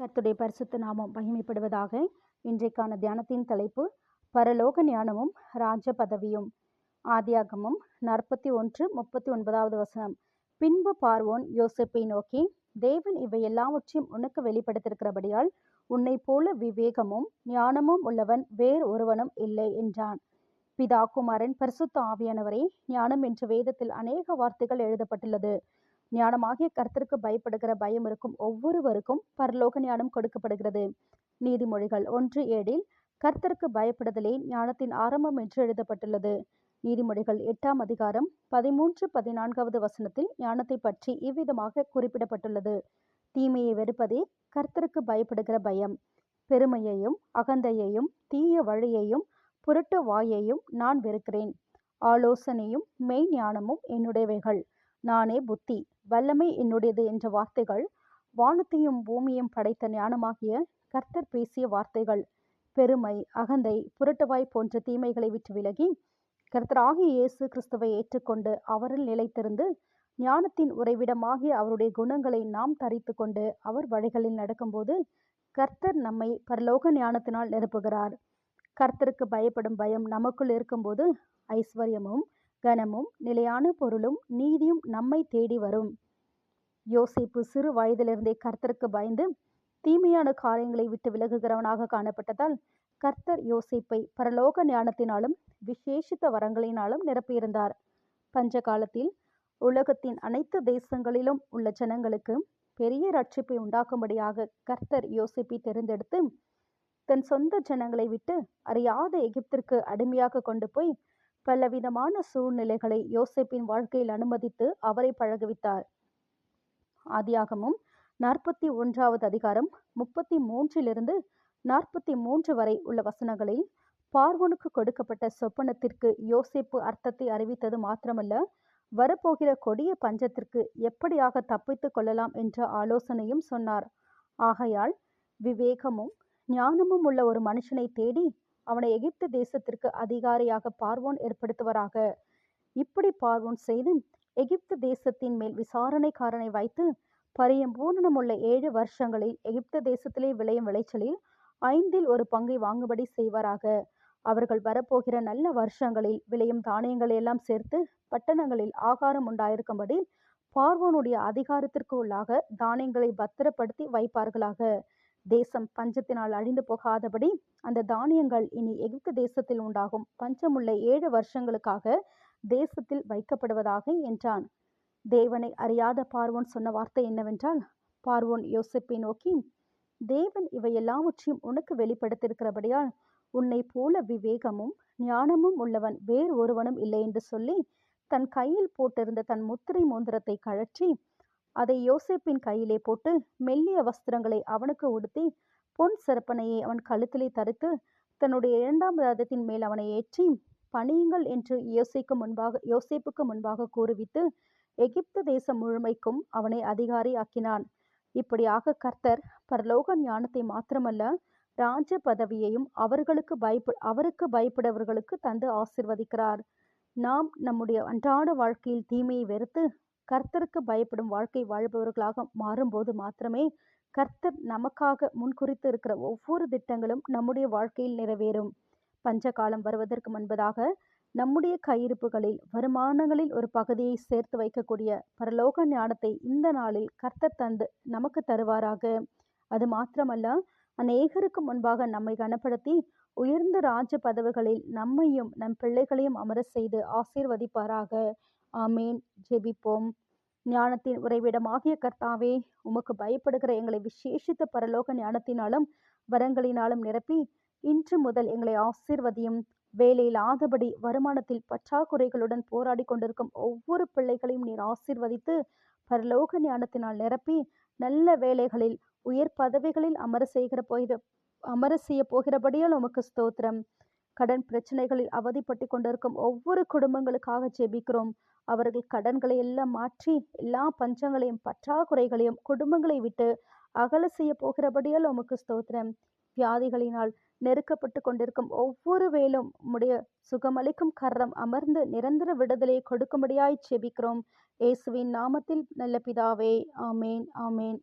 கர்த்தருடைய பரிசுத்த நாமம் மகிமைப்படுவதாக. இன்றைக்கான தியானத்தின் தலைப்பு பரலோக ஞானமும் ராஜ பதவியும். ஆதியாகமம் 41:39 வசனம். பின்பு பார்வோன் யோசேப்பை நோக்கி, தேவன் இவை எல்லாவற்றையும் உனக்கு வெளிப்படுத்தியிருக்கிறபடியால் உன்னை போல விவேகமும் ஞானமும் உள்ளவன் வேறு ஒருவனும் இல்லை என்றான். பிதா, குமாரன், பரிசுத்த ஆவியானவரே. ஞானம் என்ற வேதத்தில் அநேக வார்த்தைகள் எழுதப்பட்டுள்ளது. ஞானமாகிய கர்த்தருக்கு பயப்படுகிற பயம் இருக்கும் ஒவ்வொருவருக்கும் பரலோக ஞானம் கொடுக்கப்படுகிறது. நீதிமொழிகள் 1:7 கர்த்தருக்கு பயப்படுதலே ஞானத்தின் ஆரம்பம் என்று எழுதப்பட்டுள்ளது. நீதிமொழிகள் 8ஆம் அதிகாரம் 13-14 வசனத்தில் ஞானத்தை பற்றி இவ்விதமாக குறிப்பிடப்பட்டுள்ளது. தீமையை வெறுப்பதே கர்த்தருக்கு பயப்படுகிற பயம். பெருமையையும் அகந்தையையும் தீய வழியையும் புரட்டு வாயையும் நான் வெறுக்கிறேன். ஆலோசனையும் மெய் ஞானமும் என்னுடையவைகள். நானே புத்தி, வல்லமை என்னுடையது என்ற வார்த்தைகள் வானத்தையும் பூமியையும் படைத்த ஞானமாகிய கர்த்தர் பேசிய வார்த்தைகள். பெருமை, அகந்தை, புரட்டுவாய் போன்ற தீமைகளை விட்டு விலகி கர்த்தராகிய இயேசு கிறிஸ்துவை ஏற்றுக்கொண்டு அவரில் நிலைத்திருந்து ஞானத்தின் உறைவிடமாகிய அவருடைய குணங்களை நாம் தரித்து கொண்டு அவர் வழிகளில் நடக்கும்போது கர்த்தர் நம்மை பரலோக ஞானத்தினால் நிரப்புகிறார். கர்த்தருக்கு பயப்படும் பயம் நமக்குள் இருக்கும்போது ஐஸ்வர்யமும் கனமும் நிலையான பொருளும் நீதியும் நம்மை தேடி வரும். யோசேப்பு சிறு வயதிலிருந்தே கர்த்தருக்கு பயந்து தீமையான காரியங்களை விட்டு விலகுகிறவனாக காணப்பட்டதால் கர்த்தர் யோசேப்பை பரலோக ஞானத்தினாலும் விசேஷித்த வரங்களினாலும் நிரப்பியிருந்தார். பஞ்ச காலத்தில் உலகத்தின் அனைத்து தேசங்களிலும் உள்ள ஜனங்களுக்கு பெரிய ரட்சிப்பை உண்டாக்கும்படியாக கர்த்தர் யோசேப்பை தெரிந்தெடுத்து தன் சொந்த ஜனங்களை விட்டு அறியாத எகிப்திற்கு அடிமையாக கொண்டு போய் பலவிதமான சூழ்நிலைகளை யோசேப்பின் வாழ்க்கையில் அனுமதித்து அவரை பழகுவித்தார். ஆதியாகமம் 41ஆவது அதிகாரம் 33-43 வரை உள்ள வசனங்களில் பார்வோனுக்கு கொடுக்கப்பட்ட சொப்பனத்திற்கு யோசேப்பு அர்த்தத்தை அறிவித்தது மாத்திரமல்ல, வரப்போகிற கொடிய பஞ்சத்திற்கு எப்படியாக தப்பித்து கொள்ளலாம் என்ற ஆலோசனையும் சொன்னார். ஆகையால் விவேகமும் ஞானமும் உள்ள ஒரு மனுஷனை தேடி அவனை எகிப்து தேசத்திற்கு அதிகாரியாக பார்வோன் ஏற்படுத்துவராக. இப்படி பார்வோன் செய்து எகிப்து தேசத்தின் மேல் விசாரணைக்காரனை வைத்து பரிபூரணமுள்ள 7 வருஷங்களில் எகிப்து தேசத்திலே விளையும் விளைச்சலில் 1/5 பங்கை வாங்கும்படி செய்வாராக. அவர்கள் வரப்போகிற நல்ல வருஷங்களில் விளையும் தானியங்களை எல்லாம் சேர்த்து பட்டணங்களில் ஆகாரம் உண்டாயிருக்கும்படி பார்வோனுடைய அதிகாரத்திற்கு உள்ளாக தானியங்களை பத்திரப்படுத்தி வைப்பார்களாக. தேசம் பஞ்சத்தினால் அழிந்து போகாதபடி அந்த தானியங்கள் இனி எகிப்து தேசத்தில் உண்டாகும் பஞ்சமுள்ள 7 வருஷங்களுக்காக தேசத்தில் வைக்கப்படுவதாக என்றான். தேவனை அறியாத பார்வோன் சொன்ன வார்த்தை என்னவென்றால், பார்வோன் யோசேப்பை நோக்கி, தேவன் இவை எல்லாவற்றையும் உனக்கு வெளிப்படுத்தியிருக்கிறபடியால் உன்னை போல விவேகமும் ஞானமும் உள்ளவன் வேறு ஒருவனும் இல்லை என்று சொல்லி தன் கையில் போட்டிருந்த தன் முத்திரை மோந்திரத்தை கழற்றி அதை யோசேப்பின் கையிலே போட்டு மெல்லிய வஸ்திரங்களை அவனுக்கு உடுத்தி பொன் சிறப்பனையை அவன் கழுத்திலே தரித்து தன்னுடைய 2ஆம் ரதத்தின் மேல் அவனை ஏற்றி பணியுங்கள் என்று யோசேப்புக்கு முன்பாக கூறுவித்து எகிப்து தேசம் முழுமைக்கும் அவனை அதிகாரி ஆக்கினான். இப்படியாக கர்த்தர் பரலோக ஞானத்தை மாத்திரமல்ல, ராஜ பதவியையும் அவருக்கு பயப்படுவர்களுக்கு தந்து ஆசீர்வதிக்கிறார். நாம் நம்முடைய அன்றாட வாழ்க்கையில் தீமையை வெறுத்து கர்த்தருக்கு பயப்படும் வாழ்க்கை வாழ்பவர்களாக மாறும்போது மாத்திரமே கர்த்தர் நமக்காக முன்குறித்து இருக்கிற ஒவ்வொரு திட்டங்களும் நம்முடைய வாழ்க்கையில் நிறைவேறும். பஞ்ச காலம் வருவதற்கு முன்பதாக நம்முடைய கையிருப்புகளில் வருமானங்களில் ஒரு பகுதியை சேர்த்து வைக்கக்கூடிய பரலோக ஞானத்தை இந்த நாளில் கர்த்தர் தந்து நமக்கு தருவாராக. அது மாத்திரமல்ல, அநேகருக்கு முன்பாக நம்மை கனப்படுத்தி உயர்ந்த ராஜ பதவிகளில் நம்மையும் நம் பிள்ளைகளையும் அமர செய்து ஆசீர்வதிப்பாராக. ஆமேன். ஜெபிப்போம். ஞானத்தின் உறைவிடமாகிய கர்த்தாவே, உமக்கு பயப்படுகிற எங்களை விசேஷித்த பரலோக ஞானத்தினாலும் வரங்களினாலும் நிரப்பி இன்று முதல் எங்களை ஆசீர்வதியும். வேலையில்லாதபடி வருமானத்தில் பற்றாக்குறைகளுடன் போராடி கொண்டிருக்கும் ஒவ்வொரு பிள்ளைகளையும் நீர் ஆசீர்வதித்து பரலோக ஞானத்தினால் நிரப்பி நல்ல வேலைகளில் உயர் பதவிகளில் அமர செய்ய போகிறபடியால் உமக்கு ஸ்தோத்திரம். கடன் பிரச்சனைகளில் அவதிப்பட்டு கொண்டிருக்கும் ஒவ்வொரு குடும்பங்களுக்காக ஜெபிக்கிறோம். அவர்கள் கடன்களை எல்லாம் மாற்றி எல்லா பஞ்சங்களையும் பற்றாக்குறைகளையும் குடும்பங்களை விட்டு அகல செய்ய போகிறபடியால் உமக்கு ஸ்தோத்திரம். வியாதிகளினால் நெருக்கப்பட்டு கொண்டிருக்கும் ஒவ்வொரு வேலும் உம்முடைய சுகமளிக்கும் கரம் அமர்ந்து நிரந்தர விடுதலையை கொடுக்கும்படியாய் ஜெபிக்கிறோம். இயேசுவின் நாமத்தில் நல்ல பிதாவே. ஆமேன், ஆமேன்.